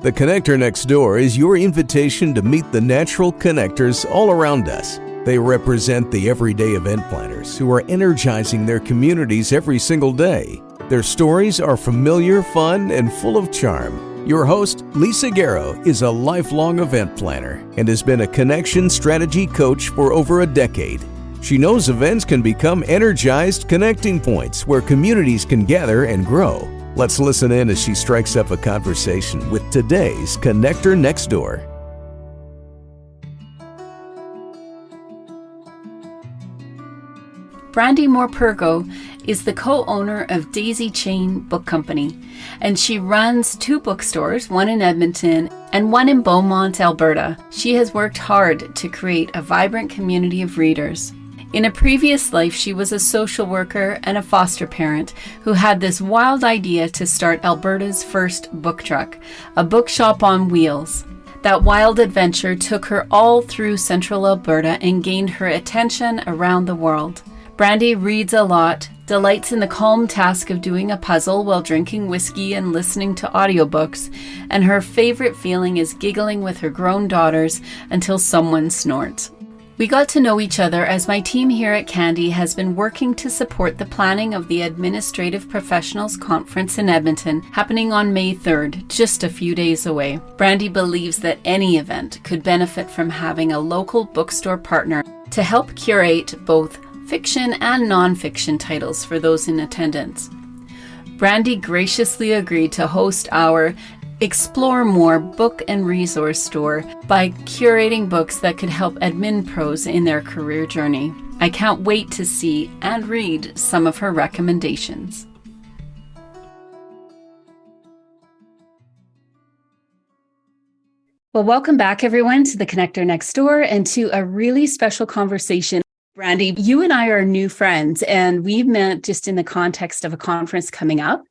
The Connector Next Door is your invitation to meet the natural connectors all around us. They represent the everyday event planners who are energizing their communities every single day. Their stories are familiar, fun, and full of charm. Your host, Lisa Garrow, is a lifelong event planner and has been a connection strategy coach for over a decade. She knows events can become energized connecting points where communities can gather and grow. Let's listen in as she strikes up a conversation with today's Connector Next Door. Brandi Morpurgo is the co-owner of Daisy Chain Book Company, and she runs 2 bookstores, one in Edmonton and one in Beaumont, Alberta. She has worked hard to create a vibrant community of readers. In a previous life, she was a social worker and a foster parent who had this wild idea to start Alberta's first book truck, a bookshop on wheels. That wild adventure took her all through central Alberta and gained her attention around the world. Brandi reads a lot, delights in the calm task of doing a puzzle while drinking whiskey and listening to audiobooks, and her favorite feeling is giggling with her grown daughters until someone snorts. We got to know each other as my team here at Candy has been working to support the planning of the Administrative Professionals Conference in Edmonton, happening on May 3rd, just a few days away. Brandi believes that any event could benefit from having a local bookstore partner to help curate both fiction and non-fiction titles for those in attendance. Brandi graciously agreed to host our Explore More book and resource store by curating books that could help admin pros in their career journey. I can't wait to see and read some of her recommendations. Well, welcome back everyone to the Connector Next Door and to a really special conversation. Brandi, you and I are new friends, and we've met just in the context of a conference coming up.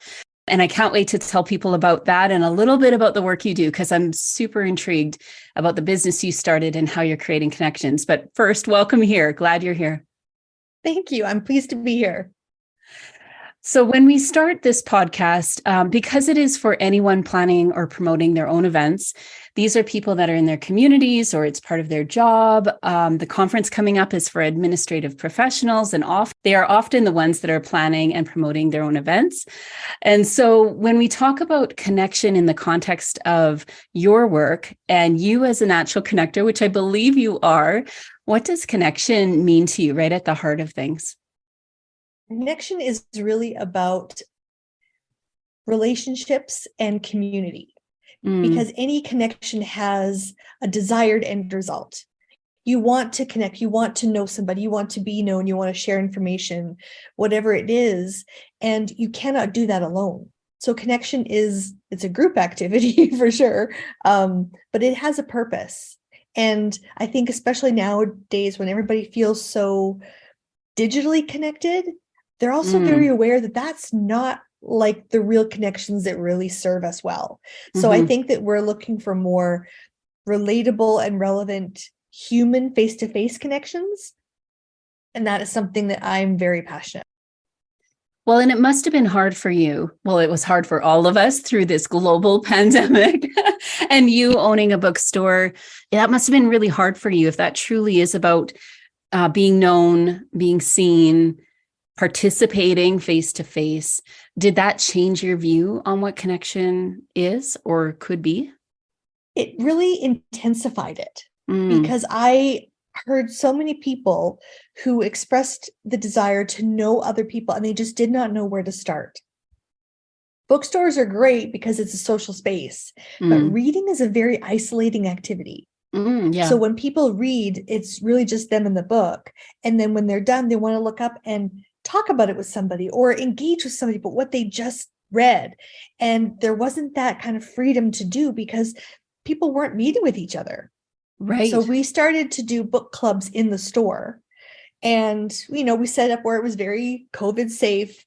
And I can't wait to tell people about that and a little bit about the work you do, because I'm super intrigued about the business you started and how you're creating connections. But first, welcome here. Glad you're here. Thank you. I'm pleased to be here. So when we start this podcast, because it is for anyone planning or promoting their own events, these are people that are in their communities or it's part of their job. The conference coming up is for administrative professionals, and they are often the ones that are planning and promoting their own events. And so when we talk about connection in the context of your work and you as a natural connector, which I believe you are, what does connection mean to you right at the heart of things? Connection is really about relationships and community, because any connection has a desired end result. You want to connect, you want to know somebody, you want to be known, you want to share information, whatever it is, and you cannot do that alone. So connection it's a group activity for sure, but it has a purpose. And I think especially nowadays when everybody feels so digitally connected, they're also very aware that that's not like the real connections that really serve us well. So I think that we're looking for more relatable and relevant human face-to-face connections. And that is something that I'm very passionate. Well, and it must have been hard for you. Well, it was hard for all of us through this global pandemic. And you owning a bookstore, that must have been really hard for you if that truly is about being known, being seen, participating face-to-face. Did that change your view on what connection is or could be? It really intensified it because I heard so many people who expressed the desire to know other people and they just did not know where to start. Bookstores are great because it's a social space, but reading is a very isolating activity. So when people read, it's really just them and the book. And then when they're done, they want to look up and talk about it with somebody or engage with somebody about what they just read. And there wasn't that kind of freedom to do because people weren't meeting with each other. Right. So we started to do book clubs in the store. And, we set up where it was very COVID safe,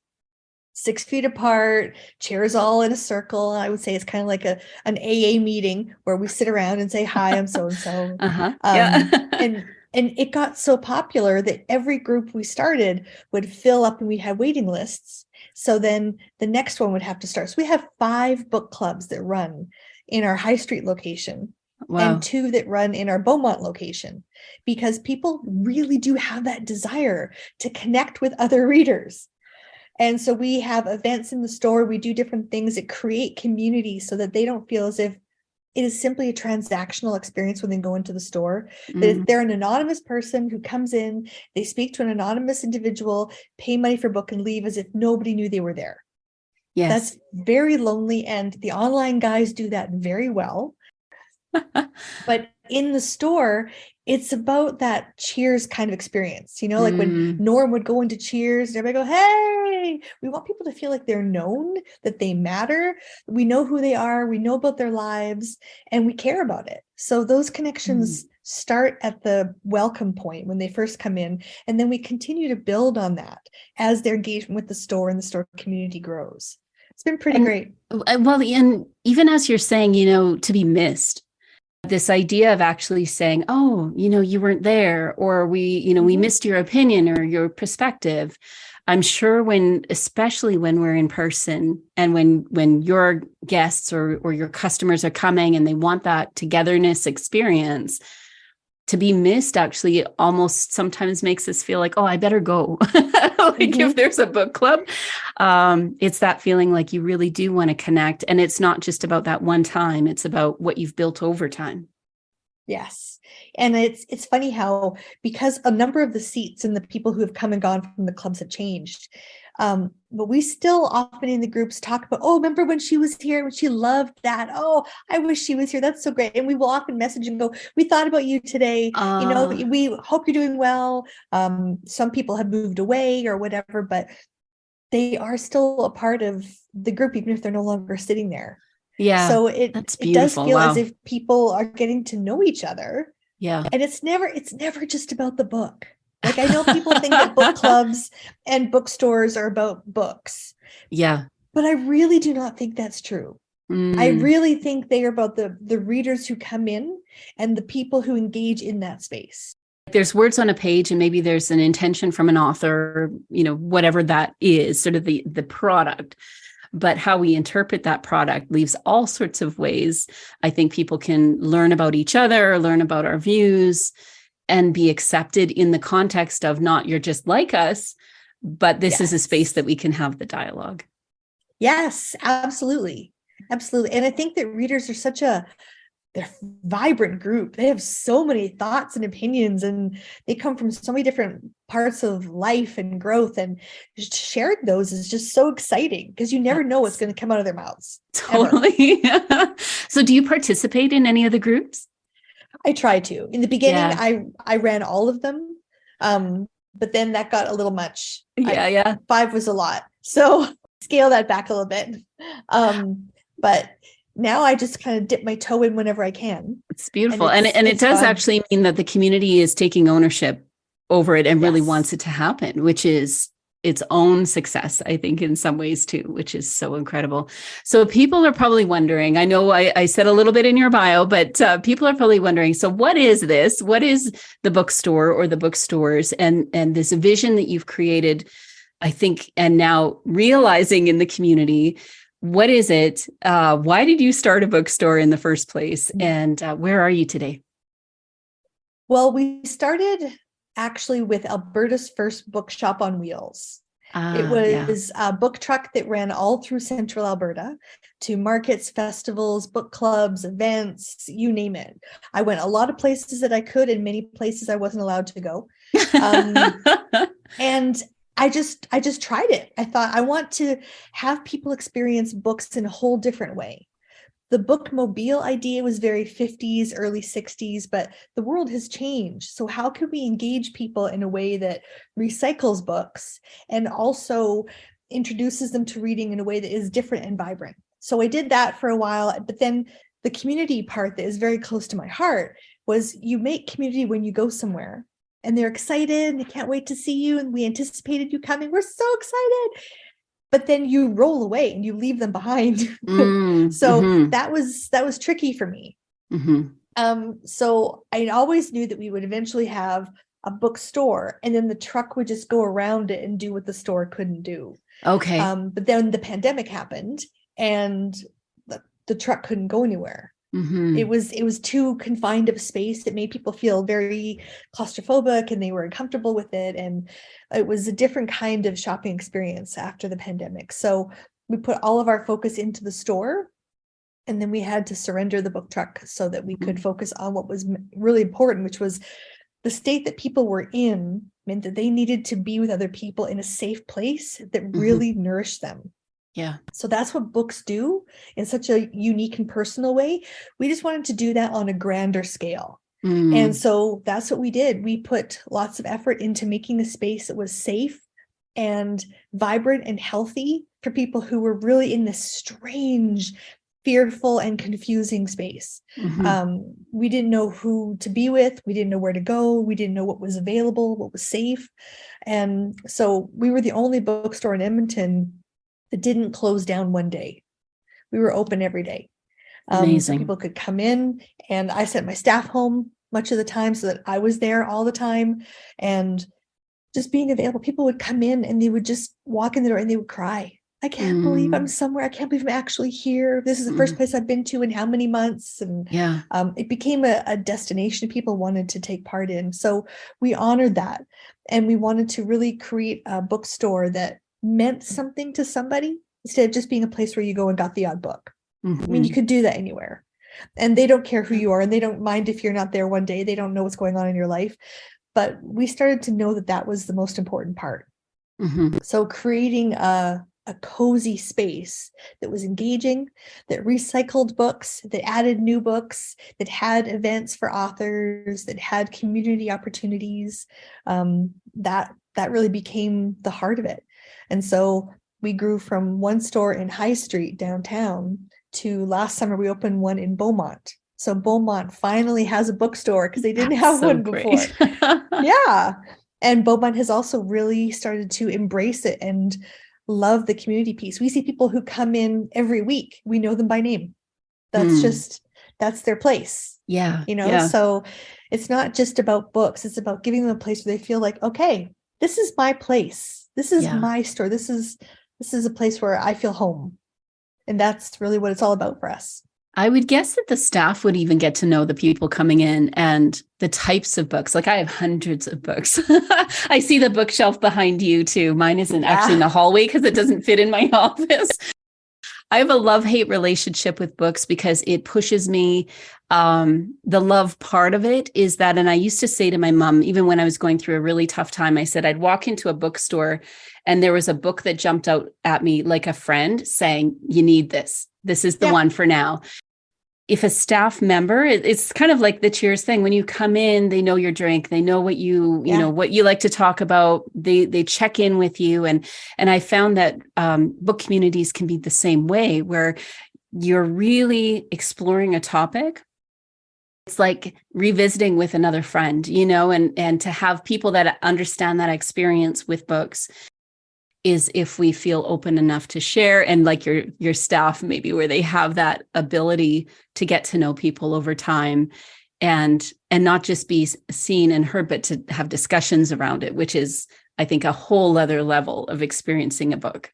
6 feet apart, chairs all in a circle. I would say it's kind of like an AA meeting where we sit around and say, hi, I'm so-and-so. Yeah. And And it got so popular that every group we started would fill up and we had waiting lists. So then the next one would have to start. So we have 5 book clubs that run in our High Street location. Wow. And 2 that run in our Beaumont location, because people really do have that desire to connect with other readers. And so we have events in the store. We do different things that create community so that they don't feel as if it is simply a transactional experience when they go into the store. That they're an anonymous person who comes in, they speak to an anonymous individual, pay money for a book, and leave as if nobody knew they were there. Yes. That's very lonely. And the online guys do that very well. But in the store, it's about that Cheers kind of experience, like when Norm would go into Cheers and everybody go, hey, we want people to feel like they're known, that they matter. We know who they are. We know about their lives and we care about it. So those connections start at the welcome point when they first come in. And then we continue to build on that as their engagement with the store and the store community grows. It's been pretty great. Well, and even as you're saying, to be missed, this idea of actually saying, oh, you weren't there, or we missed your opinion or your perspective. I'm sure especially when we're in person and when your guests or your customers are coming and they want that togetherness experience, to be missed actually almost sometimes makes us feel like, oh, I better go. Like if there's a book club, it's that feeling like you really do want to connect. And it's not just about that one time. It's about what you've built over time. Yes. And it's funny how, because a number of the seats and the people who have come and gone from the clubs have changed. But we still often in the groups talk about, oh, remember when she was here, when she loved that. Oh, I wish she was here. That's so great. And we will often message and go, we thought about you today. We hope you're doing well. Some people have moved away or whatever, but they are still a part of the group, even if they're no longer sitting there. Yeah. So it does feel as if people are getting to know each other. Yeah. And it's never just about the book. Like I know people think that book clubs and bookstores are about books. Yeah. But I really do not think that's true. I really think they are about the readers who come in and the people who engage in that space. There's words on a page and maybe there's an intention from an author, whatever that is, sort of the product. But how we interpret that product leaves all sorts of ways. I think people can learn about each other, learn about our views, and be accepted in the context of not you're just like us, but this is a space that we can have the dialogue. Yes, absolutely. Absolutely. And I think that readers are they're a vibrant group. They have so many thoughts and opinions, and they come from so many different parts of life and growth. And sharing those is just so exciting because you never know what's going to come out of their mouths. Totally. So do you participate in any of the groups? I try to. In the beginning, I ran all of them. But then that got a little much. 5 was a lot. So scale that back a little bit. But now I just kind of dip my toe in whenever I can. It's beautiful. And it does fun. Actually mean that the community is taking ownership over it and really wants it to happen, which is its own success, I think, in some ways too, which is so incredible. So people are probably wondering, I know I said a little bit in your bio, but people are probably wondering, so what is this? What is the bookstore or the bookstores and this vision that you've created, I think, and now realizing in the community? What is it? Why did you start a bookstore in the first place? And where are you today? Well, we started actually with Alberta's first bookshop on wheels. It was a book truck that ran all through central Alberta to markets, festivals, book clubs, events, you name it. I went a lot of places that I could and many places I wasn't allowed to go. And I just tried it. I thought I want to have people experience books in a whole different way. The bookmobile idea was very 50s, early 60s, but the world has changed. So how can we engage people in a way that recycles books and also introduces them to reading in a way that is different and vibrant? So I did that for a while, but then the community part that is very close to my heart was you make community when you go somewhere. And they're excited and they can't wait to see you. And we anticipated you coming. We're so excited. But then you roll away and you leave them behind. So that was tricky for me. So I always knew that we would eventually have a bookstore, and then the truck would just go around it and do what the store couldn't do. Okay. But then the pandemic happened, and the truck couldn't go anywhere. Mm-hmm. It was too confined of a space. It made people feel very claustrophobic, and they were uncomfortable with it. And it was a different kind of shopping experience after the pandemic. So we put all of our focus into the store, and then we had to surrender the book truck so that we could focus on what was really important, which was the state that people were in meant that they needed to be with other people in a safe place that really nourished them. Yeah. So that's what books do in such a unique and personal way. We just wanted to do that on a grander scale. And so that's what we did. We put lots of effort into making a space that was safe and vibrant and healthy for people who were really in this strange, fearful and confusing space. We didn't know who to be with. We didn't know where to go. We didn't know what was available, what was safe. And so we were the only bookstore in Edmonton that didn't close down one day. We were open every day. So people could come in, and I sent my staff home much of the time so that I was there all the time, and just being available. People would come in and they would just walk in the door and they would cry. I can't believe I'm somewhere. I can't believe I'm actually here. This is the first place I've been to in how many months? And it became a destination people wanted to take part in. So we honored that. And we wanted to really create a bookstore that meant something to somebody instead of just being a place where you go and got the odd book. I mean, you could do that anywhere. And they don't care who you are, and they don't mind if you're not there one day. They don't know what's going on in your life. But we started to know that that was the most important part. So creating a cozy space that was engaging, that recycled books, that added new books, that had events for authors, that had community opportunities, that really became the heart of it. And so we grew from one store in High Street downtown to last summer we opened one in Beaumont. So Beaumont finally has a bookstore because they didn't have one before. Yeah. And Beaumont has also really started to embrace it and love the community piece. We see people who come in every week. We know them by name. That's their place. Yeah. So it's not just about books. It's about giving them a place where they feel like, okay, this is my place. This is my store. This is a place where I feel home. And that's really what it's all about for us. I would guess that the staff would even get to know the people coming in and the types of books. Like I have hundreds of books. I see the bookshelf behind you too. Mine isn't actually in the hallway because it doesn't fit in my office. I have a love-hate relationship with books because it pushes me. The love part of it is that, and I used to say to my mom, even when I was going through a really tough time, I said, I'd walk into a bookstore and there was a book that jumped out at me like a friend saying, you need this. This is the one for now. If a staff member, it's kind of like the Cheers thing. When you come in, they know your drink. They know what you know, what you like to talk about. They check in with you. And I found that book communities can be the same way, where you're really exploring a topic. It's like revisiting with another friend, and to have people that understand that experience with books is if we feel open enough to share, and like your staff, maybe where they have that ability to get to know people over time and not just be seen and heard, but to have discussions around it, which is, I think, a whole other level of experiencing a book.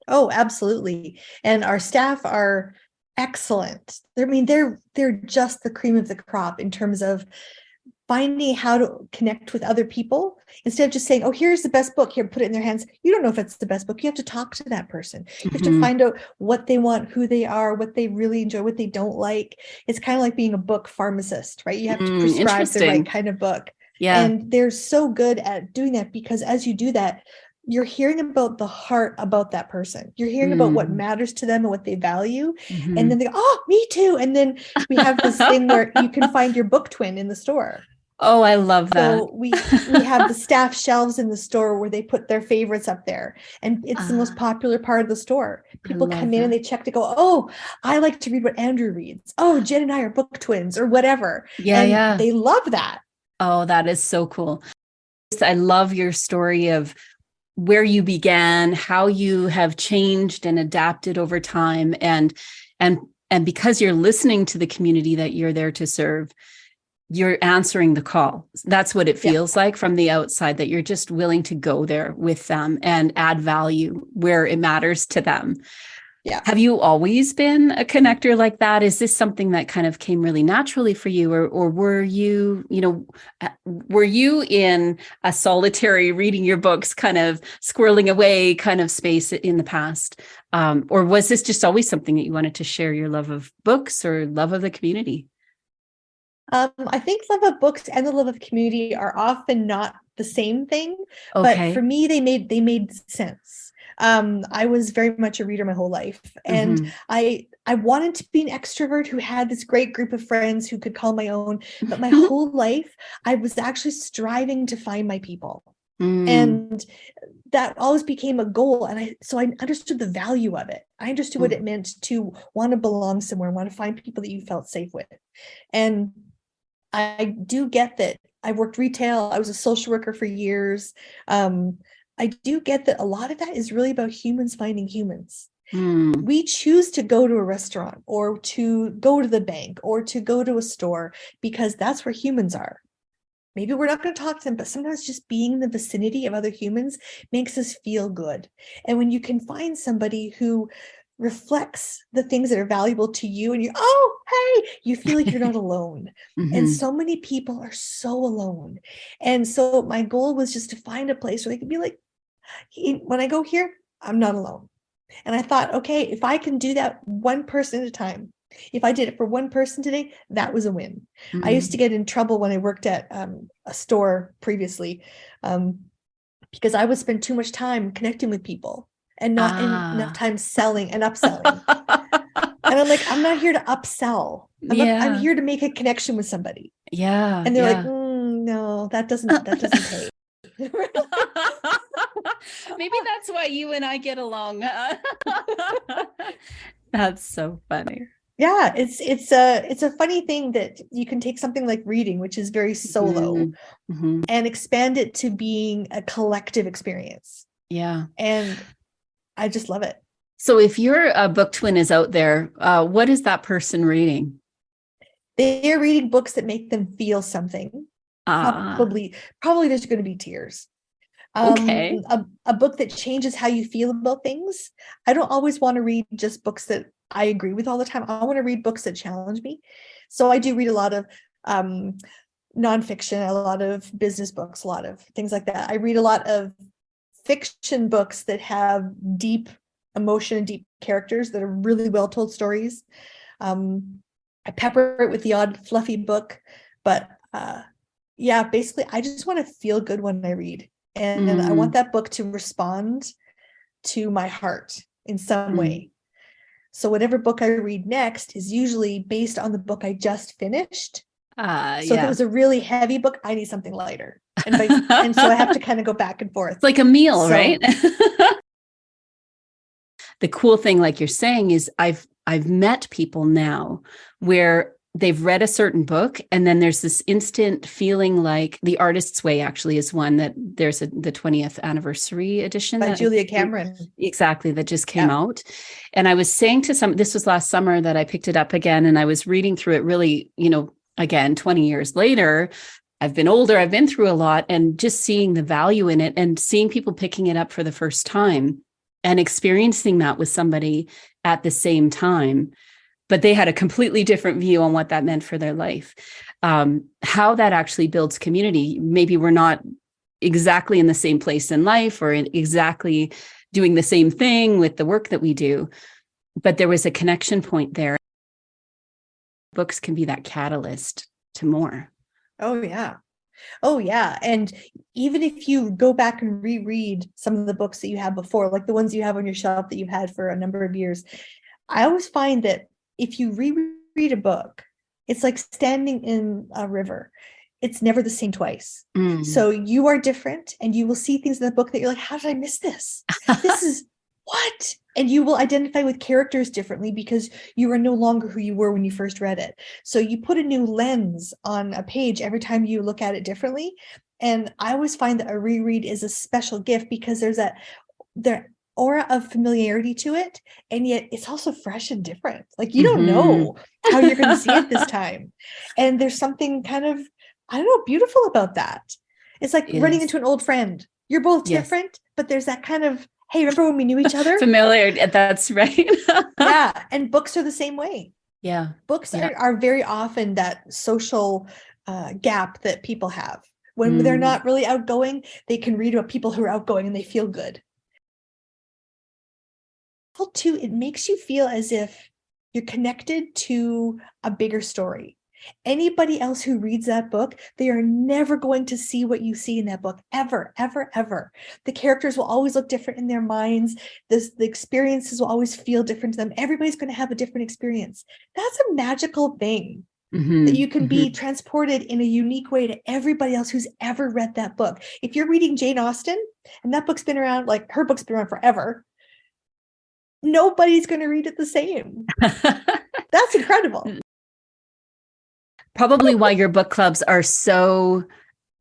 Oh, absolutely. And our staff are excellent. They're just the cream of the crop in terms of finding how to connect with other people instead of just saying, oh, here's the best book, here, put it in their hands. You don't know if it's the best book. You have to talk to that person. You have to find out what they want, who they are, what they really enjoy, what they don't like. It's kind of like being a book pharmacist, right? You have to prescribe the right kind of book. Yeah. And they're so good at doing that because as you do that, you're hearing about the heart about that person. You're hearing about what matters to them and what they value. And then they go, oh, me too. And then we have this thing where you can find your book twin in the store. Oh, I love that. So we have the staff shelves in the store where they put their favorites up there. And it's the most popular part of the store. People come in and they check to go, oh, I like to read what Andrew reads. Oh, Jen and I are book twins or whatever. Yeah. They love that. Oh, that is so cool. I love your story of where you began, how you have changed and adapted over time, and And because you're listening to the community that you're there to serve, you're answering the call. That's what it feels like from the outside, that you're just willing to go there with them and add value where it matters to them. Yeah. Have you always been a connector like that? Is this something that kind of came really naturally for you? Or were you, were you in a solitary reading your books, kind of squirreling away kind of space in the past? Or was this just always something that you wanted to share your love of books or love of the community? I think love of books and the love of community are often not the same thing, Okay. but for me, they made sense. I was very much a reader my whole life, and I wanted to be an extrovert who had this great group of friends who could call my own. But my whole life, I was actually striving to find my people, and that always became a goal. And so I understood the value of it. I understood what it meant to want to belong somewhere, want to find people that you felt safe with, and I do get that. I worked retail. I was a social worker for years. I do get that a lot of that is really about humans finding humans. We choose to go to a restaurant or to go to the bank or to go to a store because that's where humans are. Maybe we're not going to talk to them, but sometimes just being in the vicinity of other humans makes us feel good. And when you can find somebody who reflects the things that are valuable to you and you feel like you're not alone. And so many people are so alone. And so my goal was just to find a place where they could be like, when I go here, I'm not alone. And I thought, okay, if I can do that one person at a time, if I did it for one person today, that was a win. I used to get in trouble when I worked at a store previously because I would spend too much time connecting with people and not enough time selling and upselling. And I'm like, I'm not here to upsell. I'm here to make a connection with somebody. Yeah. And they're like, no, that doesn't pay. Maybe that's why you and I get along. That's so funny. Yeah, it's a funny thing that you can take something like reading, which is very solo, and expand it to being a collective experience. Yeah. And I just love it. So if your book twin is out there, what is that person reading? They're reading books that make them feel something. Probably there's going to be tears. Okay. A book that changes how you feel about things. I don't always want to read just books that I agree with all the time. I want to read books that challenge me. So I do read a lot of nonfiction, a lot of business books, a lot of things like that. I read a lot of fiction books that have deep emotion and deep characters that are really well told stories. I pepper it with the odd fluffy book, but basically I just want to feel good when I read. And I want that book to respond to my heart in some way. So whatever book I read next is usually based on the book I just finished. If it was a really heavy book, I need something lighter. And so I have to kind of go back and forth. It's like a meal, right? The cool thing, like you're saying, is I've met people now where they've read a certain book and then there's this instant feeling like The Artist's Way actually is one that there's the 20th anniversary edition by Julia Cameron. Exactly. That just came out. And I was saying to this was last summer that I picked it up again and I was reading through it really, again, 20 years later, I've been older, I've been through a lot and just seeing the value in it and seeing people picking it up for the first time and experiencing that with somebody at the same time. But they had a completely different view on what that meant for their life. How that actually builds community. Maybe we're not exactly in the same place in life or exactly doing the same thing with the work that we do, but there was a connection point there. Books can be that catalyst to more. Oh, yeah. And even if you go back and reread some of the books that you had before, like the ones you have on your shelf that you've had for a number of years, I always find that if you reread a book, it's like standing in a river. It's never the same twice. So you are different and you will see things in the book that you're like, how did I miss this? This is what? And you will identify with characters differently because you are no longer who you were when you first read it. So you put a new lens on a page every time you look at it differently. And I always find that a reread is a special gift because there's that aura of familiarity to it, and yet it's also fresh and different. Like you don't know how you're going to see it this time. And there's something kind of, I don't know, beautiful about that. It's like running into an old friend. You're both different, but there's that kind of, hey, remember when we knew each other? Familiar. That's right. Yeah. And books are the same way. Yeah. Books are very often that social gap that people have. When they're not really outgoing, they can read about people who are outgoing and they feel good. Also, too, it makes you feel as if you're connected to a bigger story. Anybody else who reads that book, they are never going to see what you see in that book, ever, ever, ever. The characters will always look different in their minds. The experiences will always feel different to them. Everybody's going to have a different experience. That's a magical thing. That you can be transported in a unique way to everybody else who's ever read that book. If you're reading Jane Austen and that book's been around, like her book's been around forever, nobody's going to read it the same. That's incredible. Probably why your book clubs are so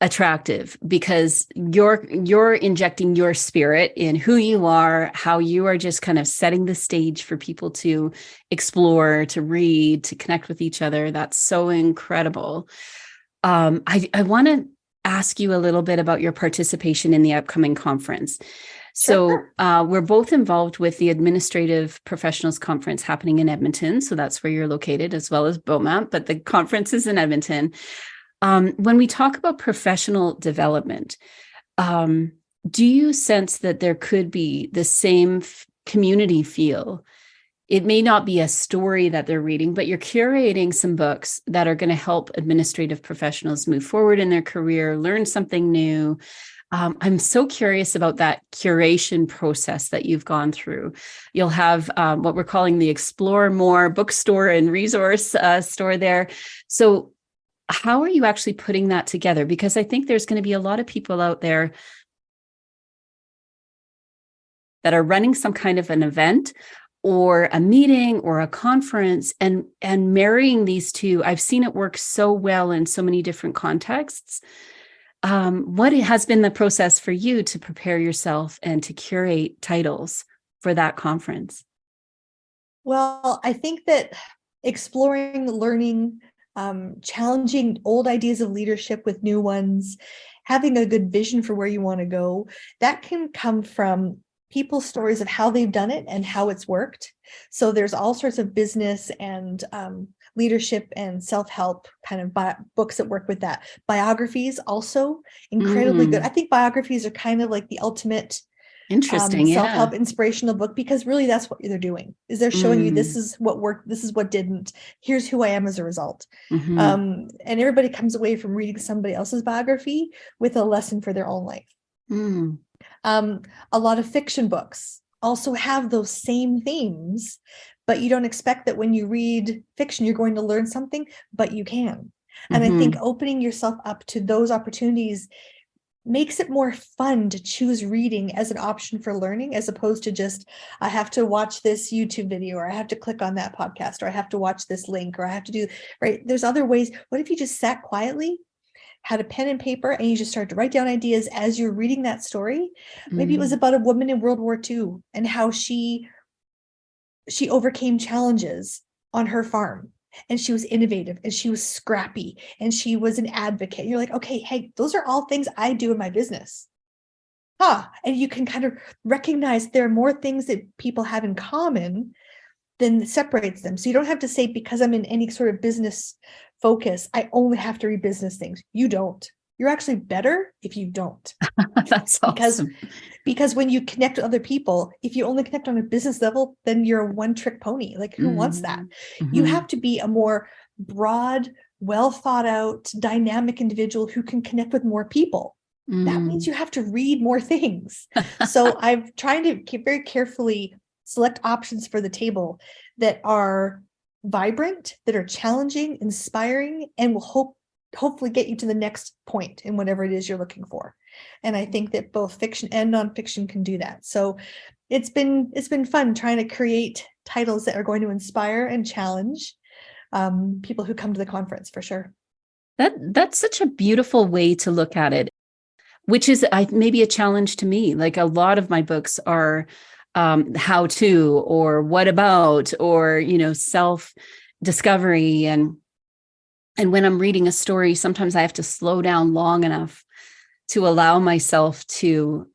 attractive, because you're injecting your spirit in who you are, how you are just kind of setting the stage for people to explore, to read, to connect with each other. That's so incredible. I want to ask you a little bit about your participation in the upcoming conference. Sure. So we're both involved with the Administrative Professionals Conference happening in Edmonton. So that's where you're located, as well as Beaumont, but the conference is in Edmonton. When we talk about professional development, do you sense that there could be the same community feel? It may not be a story that they're reading, but you're curating some books that are going to help administrative professionals move forward in their career, learn something new. I'm so curious about that curation process that you've gone through. You'll have what we're calling the Explore More bookstore and resource store there. So how are you actually putting that together? Because I think there's going to be a lot of people out there that are running some kind of an event or a meeting or a conference and marrying these two. I've seen it work so well in so many different contexts. What has been the process for you to prepare yourself and to curate titles for that conference? Well, I think that exploring, learning, challenging old ideas of leadership with new ones, having a good vision for where you want to go, that can come from people's stories of how they've done it and how it's worked. So there's all sorts of business and leadership and self-help kind of books that work with that. Biographies also incredibly good. I think biographies are kind of like the ultimate self-help inspirational book, because really that's what they're doing, is they're showing you this is what worked, this is what didn't, here's who I am as a result. And everybody comes away from reading somebody else's biography with a lesson for their own life. A lot of fiction books also have those same themes, but you don't expect that when you read fiction you're going to learn something, but you can. And I think opening yourself up to those opportunities makes it more fun to choose reading as an option for learning, as opposed to just, I have to watch this YouTube video, or I have to click on that podcast, or I have to watch this link, or I have to do, right? There's other ways. What if you just sat quietly, had a pen and paper, and you just started to write down ideas as you're reading that story? Maybe it was about a woman in World War II and how she overcame challenges on her farm. And she was innovative, and she was scrappy, and she was an advocate. You're like, okay, hey, those are all things I do in my business. And you can kind of recognize there are more things that people have in common than separates them. So you don't have to say, because I'm in any sort of business focus, I only have to read business things. You don't. You're actually better if you don't. That's awesome. Because when you connect with other people, if you only connect on a business level, then you're a one-trick pony. Like, who wants that? You have to be a more broad, well thought out, dynamic individual who can connect with more people. That means you have to read more things. So I'm trying to very carefully select options for the table that are vibrant, that are challenging, inspiring, and will hopefully get you to the next point in whatever it is you're looking for. And I think that both fiction and nonfiction can do that. So it's been fun trying to create titles that are going to inspire and challenge people who come to the conference, for sure. That's such a beautiful way to look at it, which is maybe a challenge to me. Like, a lot of my books are how to, or what about, or, self discovery. And when I'm reading a story, sometimes I have to slow down long enough to allow myself to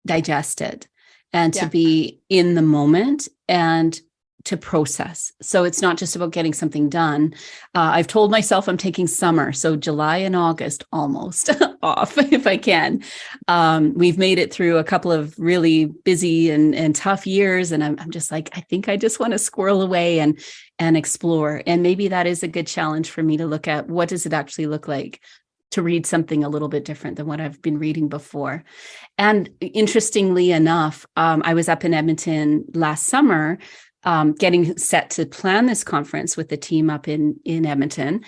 digest it and to be in the moment and to process. So it's not just about getting something done. I've told myself I'm taking summer, so July and August almost off if I can. We've made it through a couple of really busy and tough years, and I'm just like, I think I just want to squirrel away and explore. And maybe that is a good challenge for me to look at, what does it actually look like to read something a little bit different than what I've been reading before. And interestingly enough, I was up in Edmonton last summer, getting set to plan this conference with the team up in Edmonton.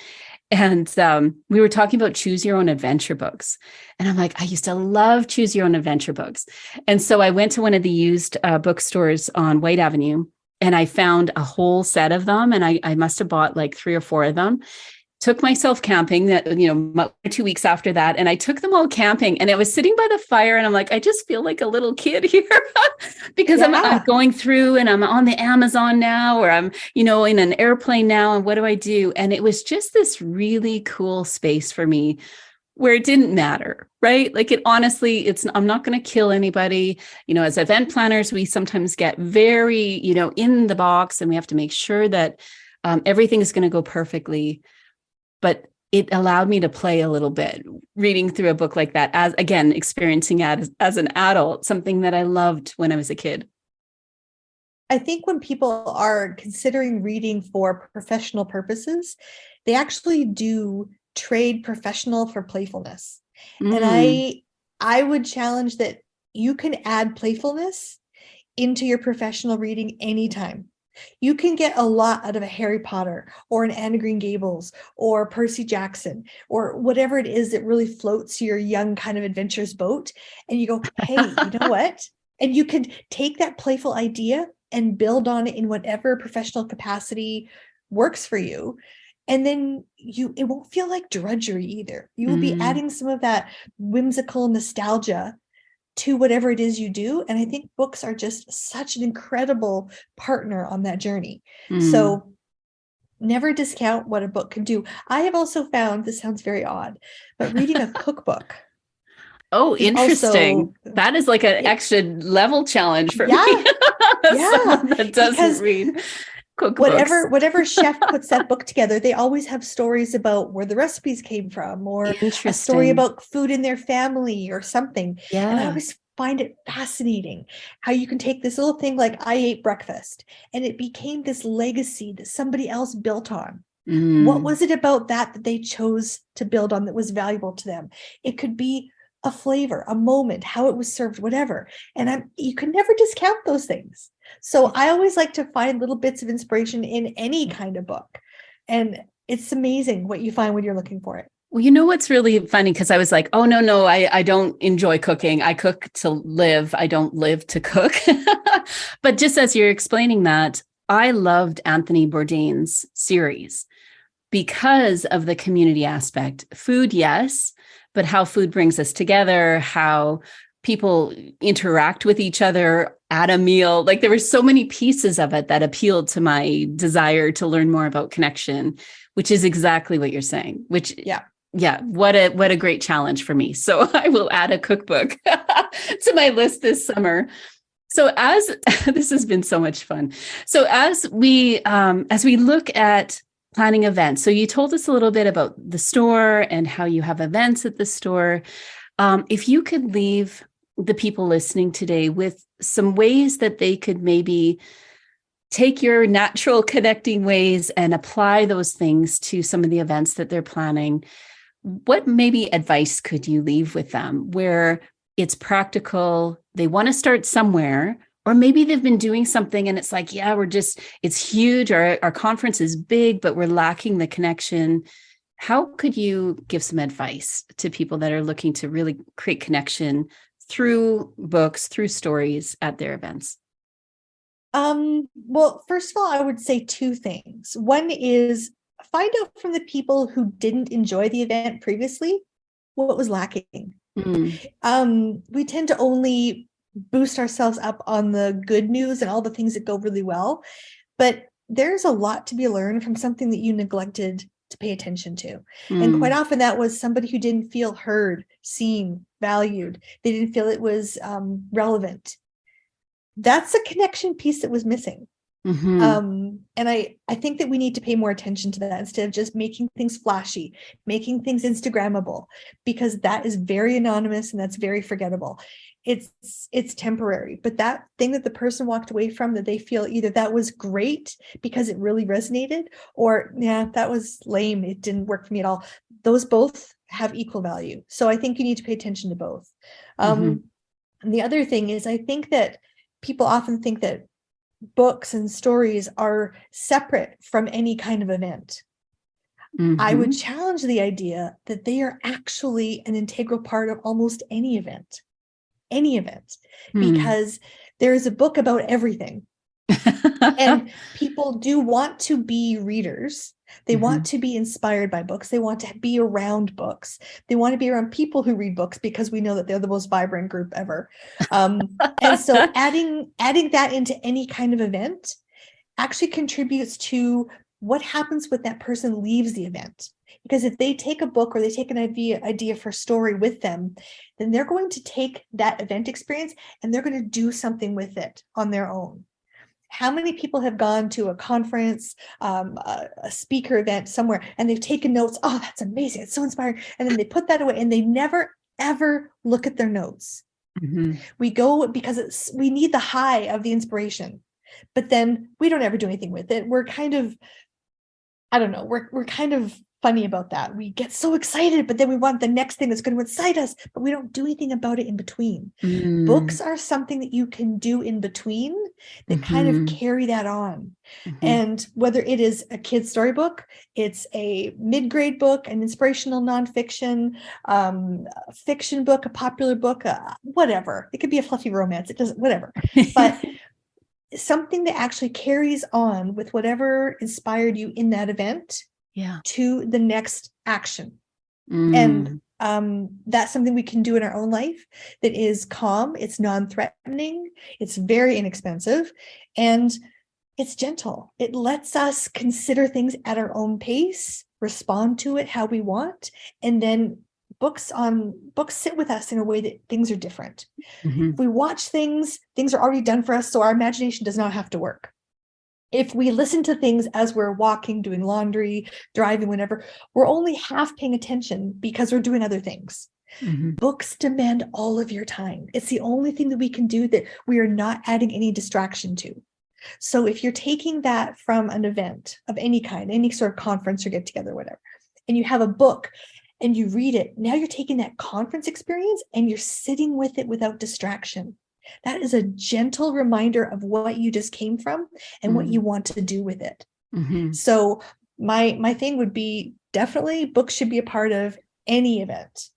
And we were talking about choose your own adventure books. And I'm like, I used to love choose your own adventure books. And so I went to one of the used bookstores on White Avenue, and I found a whole set of them. And I must have bought like 3 or 4 of them. Took myself camping 2 weeks after that. And I took them all camping, and I was sitting by the fire, and I'm like, I just feel like a little kid here because I'm going through, and I'm on the Amazon now, or I'm, in an airplane now. And what do I do? And it was just this really cool space for me where it didn't matter, right? Like I'm not going to kill anybody. As event planners, we sometimes get very, in the box, and we have to make sure that everything is going to go perfectly. But it allowed me to play a little bit, reading through a book like that, as again, experiencing it as an adult, something that I loved when I was a kid. I think when people are considering reading for professional purposes, they actually do trade professional for playfulness. And I would challenge that you can add playfulness into your professional reading anytime. You can get a lot out of a Harry Potter or an Anne of Green Gables or Percy Jackson or whatever it is that really floats your young kind of adventurous boat. And you go, hey, you know what? And you can take that playful idea and build on it in whatever professional capacity works for you. And then it won't feel like drudgery either. You will be adding some of that whimsical nostalgia to whatever it is you do. And I think books are just such an incredible partner on that journey. So never discount what a book can do. I have also found, this sounds very odd, but reading a cookbook. Oh, interesting. That is like an extra level challenge for me. Someone that doesn't read cookbooks. Whatever chef puts that book together, they always have stories about where the recipes came from, or a story about food in their family or something. Yeah. And I always find it fascinating how you can take this little thing like I ate breakfast, and it became this legacy that somebody else built on. What was it about that they chose to build on that was valuable to them? It could be a flavor, a moment, how it was served, whatever. And you can never discount those things. So I always like to find little bits of inspiration in any kind of book. And it's amazing what you find when you're looking for it. Well, you know what's really funny? Because I was like, oh, no, I don't enjoy cooking. I cook to live. I don't live to cook. But just as you're explaining that, I loved Anthony Bourdain's series because of the community aspect. Food, yes, but how food brings us together, how people interact with each other at a meal. Like there were so many pieces of it that appealed to my desire to learn more about connection, which is exactly what you're saying, which what a great challenge for me. So I will add a cookbook to my list this summer. So this has been so much fun. So as we look at planning events, so you told us a little bit about the store and how you have events at the store. If you could leave the people listening today with some ways that they could maybe take your natural connecting ways and apply those things to some of the events that they're planning, what maybe advice could you leave with them where it's practical, they want to start somewhere, or maybe they've been doing something and it's like, it's huge, our conference is big, but we're lacking the connection. How could you give some advice to people that are looking to really create connection through books, through stories at their events? Well, first of all, I would say 2 things. One is find out from the people who didn't enjoy the event previously what was lacking. We tend to only boost ourselves up on the good news and all the things that go really well. But there's a lot to be learned from something that you neglected to pay attention to. And quite often that was somebody who didn't feel heard, seen, valued. They didn't feel it was relevant. That's a connection piece that was missing. And I think that we need to pay more attention to that instead of just making things flashy, making things Instagrammable, because that is very anonymous and that's very forgettable. It's temporary, but that thing that the person walked away from, that they feel either that was great because it really resonated, or yeah, that was lame, it didn't work for me at all. Those both have equal value. So I think you need to pay attention to both. And the other thing is, I think that people often think that books and stories are separate from any kind of event. I would challenge the idea that they are actually an integral part of almost any event, because there is a book about everything. And people do want to be readers. They want to be inspired by books. They want to be around books. They want to be around people who read books because we know that they're the most vibrant group ever. And so adding that into any kind of event actually contributes to what happens when that person leaves the event. Because if they take a book or they take an idea for a story with them, then they're going to take that event experience and they're going to do something with it on their own. How many people have gone to a conference, a speaker event somewhere, and they've taken notes? Oh, that's amazing. It's so inspiring. And then they put that away and they never, ever look at their notes. We go because we need the high of the inspiration, but then we don't ever do anything with it. We're kind of, I don't know, we're kind of funny about that. We get so excited, but then we want the next thing that's going to excite us, but we don't do anything about it in between. Books are something that you can do in between that kind of carry that on. And whether it is a kid's storybook, it's a mid-grade book, an inspirational nonfiction, a fiction book, a popular book, whatever. It could be a fluffy romance. It doesn't, whatever. But something that actually carries on with whatever inspired you in that event to the next action. And that's something we can do in our own life that is calm, it's non-threatening, it's very inexpensive, and it's gentle. It lets us consider things at our own pace, respond to it how we want, and then books sit with us in a way that things are different. If we watch things are already done for us, so our imagination does not have to work. If we listen to things as we're walking, doing laundry, driving, whatever, we're only half paying attention because we're doing other things. Books demand all of your time. It's the only thing that we can do that we are not adding any distraction to. So if you're taking that from an event of any kind, any sort of conference or get together, whatever, and you have a book and you read it, now you're taking that conference experience and you're sitting with it without distraction. That is a gentle reminder of what you just came from and what you want to do with it. So my thing would be, definitely books should be a part of any event.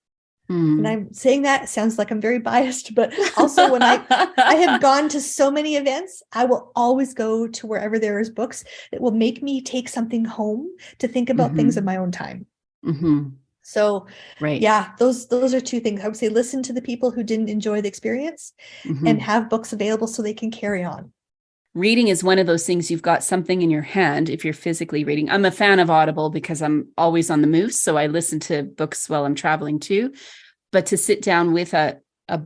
And I'm saying that, it sounds like I'm very biased, but also when I have gone to so many events, I will always go to wherever there is books that will make me take something home to think about things in my own time. So yeah, those are two things. I would say listen to the people who didn't enjoy the experience and have books available so they can carry on. Reading is one of those things, you've got something in your hand if you're physically reading. I'm a fan of Audible because I'm always on the move, so I listen to books while I'm traveling too. But to sit down with a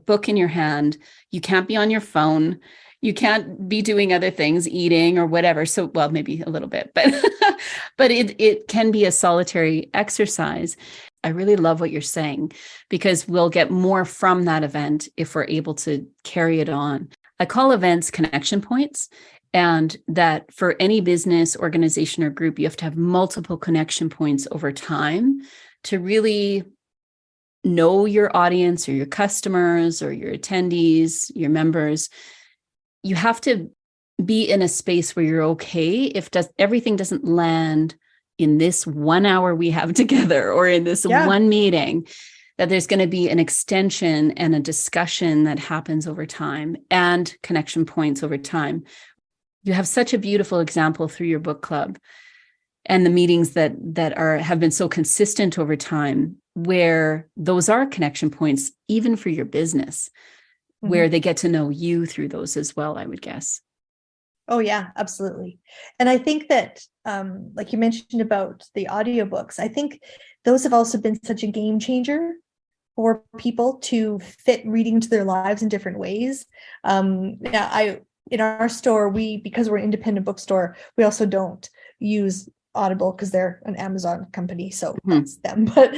book in your hand, you can't be on your phone. You can't be doing other things, eating or whatever. So, well, maybe a little bit, but but it can be a solitary exercise. I really love what you're saying, because we'll get more from that event if we're able to carry it on. I call events connection points, and that for any business, organization, or group, you have to have multiple connection points over time to really know your audience or your customers or your attendees, your members. You have to be in a space where you're okay if everything doesn't land in this 1 hour we have together or in this one meeting, that there's going to be an extension and a discussion that happens over time and connection points over time. You have such a beautiful example through your book club and the meetings that have been so consistent over time, where those are connection points, even for your business. where they get to know you through those as well, I would guess. Oh yeah, absolutely. And I think that, like you mentioned about the audiobooks, I think those have also been such a game changer for people to fit reading into their lives in different ways. In our store, because we're an independent bookstore, we also don't use Audible because they're an Amazon company, so that's them. But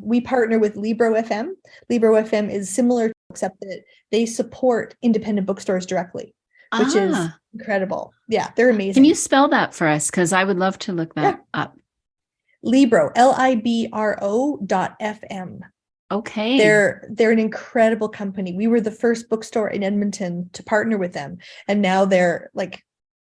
we partner with Libro FM. Libro FM is similar, except that they support independent bookstores directly, which is incredible. Yeah, they're amazing. Can you spell that for us? Because I would love to look that up. Libro, LIBRO.FM. Okay. They're an incredible company. We were the first bookstore in Edmonton to partner with them, and now they're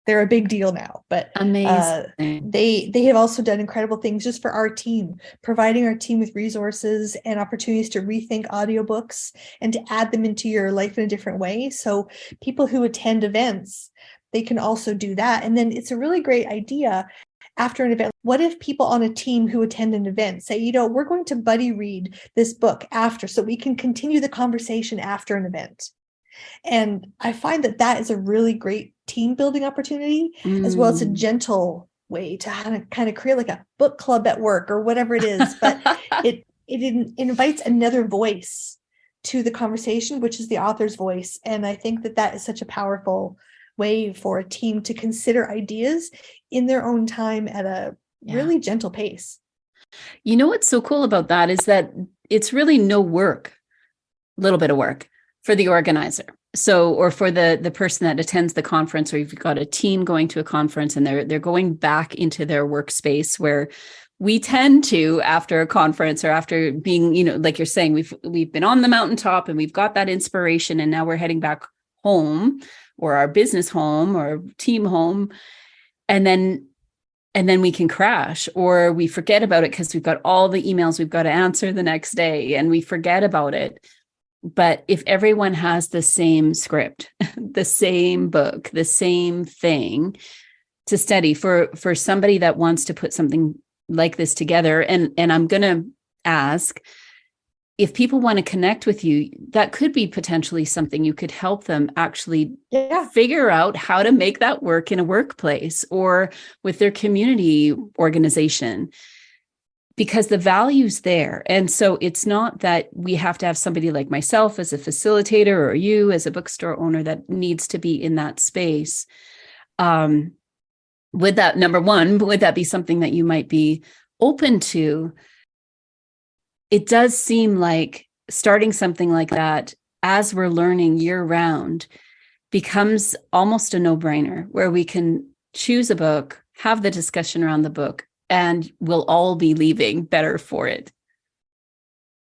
a big deal now. But amazing. They have also done incredible things just for our team, providing our team with resources and opportunities to rethink audiobooks and to add them into your life in a different way. So people who attend events, they can also do that. And then it's a really great idea. After an event, what if people on a team who attend an event say, we're going to buddy read this book after, so we can continue the conversation after an event. And I find that is a really great team building opportunity, as well as a gentle way to kind of create like a book club at work or whatever it is. But it invites another voice to the conversation, which is the author's voice. And I think that is such a powerful way for a team to consider ideas in their own time at a really gentle pace. What's so cool about that is that it's really no work, little bit of work for the organizer. So, or for the person that attends the conference, or you've got a team going to a conference and they're going back into their workspace, where we tend to, after a conference or after being, like you're saying, we've been on the mountaintop and we've got that inspiration, and now we're heading back home, or our business home or team home. And then we can crash, or we forget about it because we've got all the emails we've got to answer the next day and we forget about it. But if everyone has the same script, the same book, the same thing to study for somebody that wants to put something like this together, and I'm going to ask, if people want to connect with you, that could be potentially something you could help them actually figure out how to make that work in a workplace or with their community organization, because the value's there. And so it's not that we have to have somebody like myself as a facilitator or you as a bookstore owner that needs to be in that space. Would that be something that you might be open to? It does seem like starting something like that, as we're learning year round, becomes almost a no-brainer, where we can choose a book, have the discussion around the book, and we'll all be leaving better for it.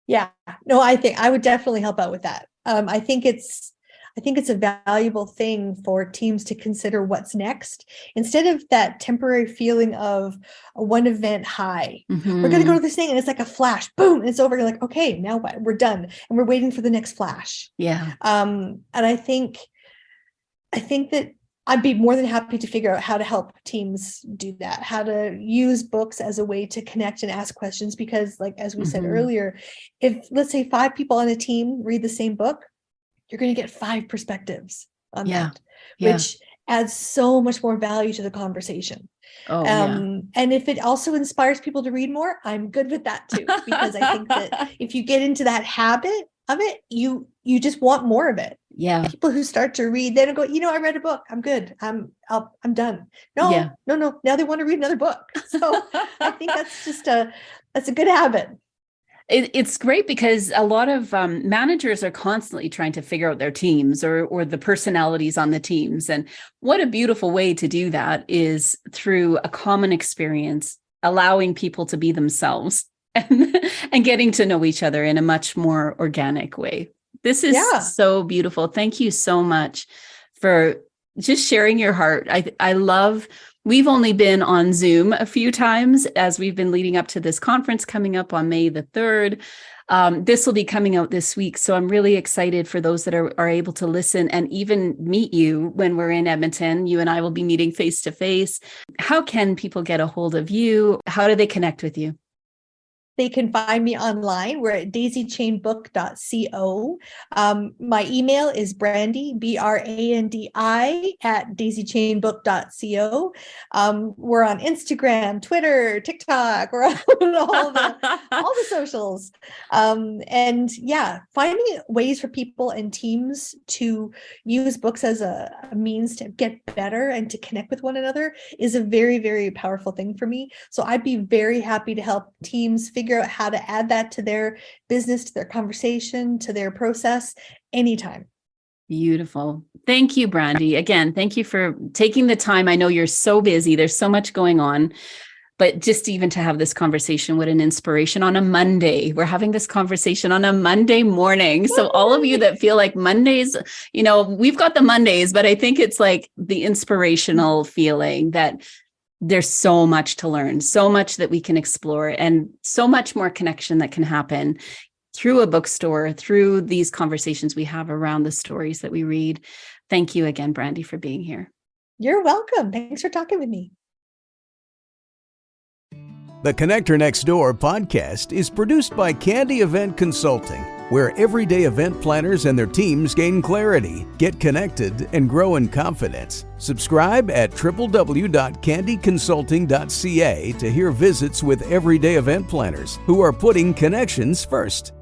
Yeah, no, I think I would definitely help out with that. I think it's a valuable thing for teams to consider what's next, instead of that temporary feeling of a one event high. Mm-hmm. We're going to go to this thing and it's like a flash, boom, and it's over. You're like, okay, now what? We're done. And we're waiting for the next flash. Yeah. And I think that I'd be more than happy to figure out how to help teams do that, how to use books as a way to connect and ask questions. Because, like, as we said earlier, if, let's say, 5 people on a team read the same book, you're going to get 5 perspectives on that, which adds so much more value to the conversation. And if it also inspires people to read more, I'm good with that too, because I think that if you get into that habit of it, you just want more of it. Yeah. People who start to read, they don't go, I read a book, I'm good, I'm done. No. Now they want to read another book. So I think that's a good habit. It's great, because a lot of managers are constantly trying to figure out their teams or the personalities on the teams. And what a beautiful way to do that is through a common experience, allowing people to be themselves and getting to know each other in a much more organic way. This is so beautiful. Thank you so much for just sharing your heart. I love. We've only been on Zoom a few times as we've been leading up to this conference coming up on May the 3rd. This will be coming out this week. So I'm really excited for those that are able to listen and even meet you when we're in Edmonton. You and I will be meeting face to face. How can people get a hold of you? How do they connect with you? They can find me online. We're at daisychainbook.co. My email is Brandi, Brandi, at daisychainbook.co. We're on Instagram, Twitter, TikTok. We're on all the socials. And yeah, finding ways for people and teams to use books as a means to get better and to connect with one another is a very, very powerful thing for me. So I'd be very happy to help teams figure out how to add that to their business, to their conversation, to their process anytime. Beautiful. Thank you, Brandi. Again, thank you for taking the time. I know you're so busy. There's so much going on. But just even to have this conversation, what an inspiration on a Monday. We're having this conversation on a Monday morning. So all of you that feel like Mondays, we've got the Mondays, but I think it's like the inspirational feeling that there's so much to learn, so much that we can explore, and so much more connection that can happen through a bookstore, through these conversations we have around the stories that we read. Thank you again, Brandi, for being here. You're welcome. Thanks for talking with me. The Connector Next Door podcast is produced by Candy Event Consulting, where everyday event planners and their teams gain clarity, get connected, and grow in confidence. Subscribe at www.candyconsulting.ca to hear visits with everyday event planners who are putting connections first.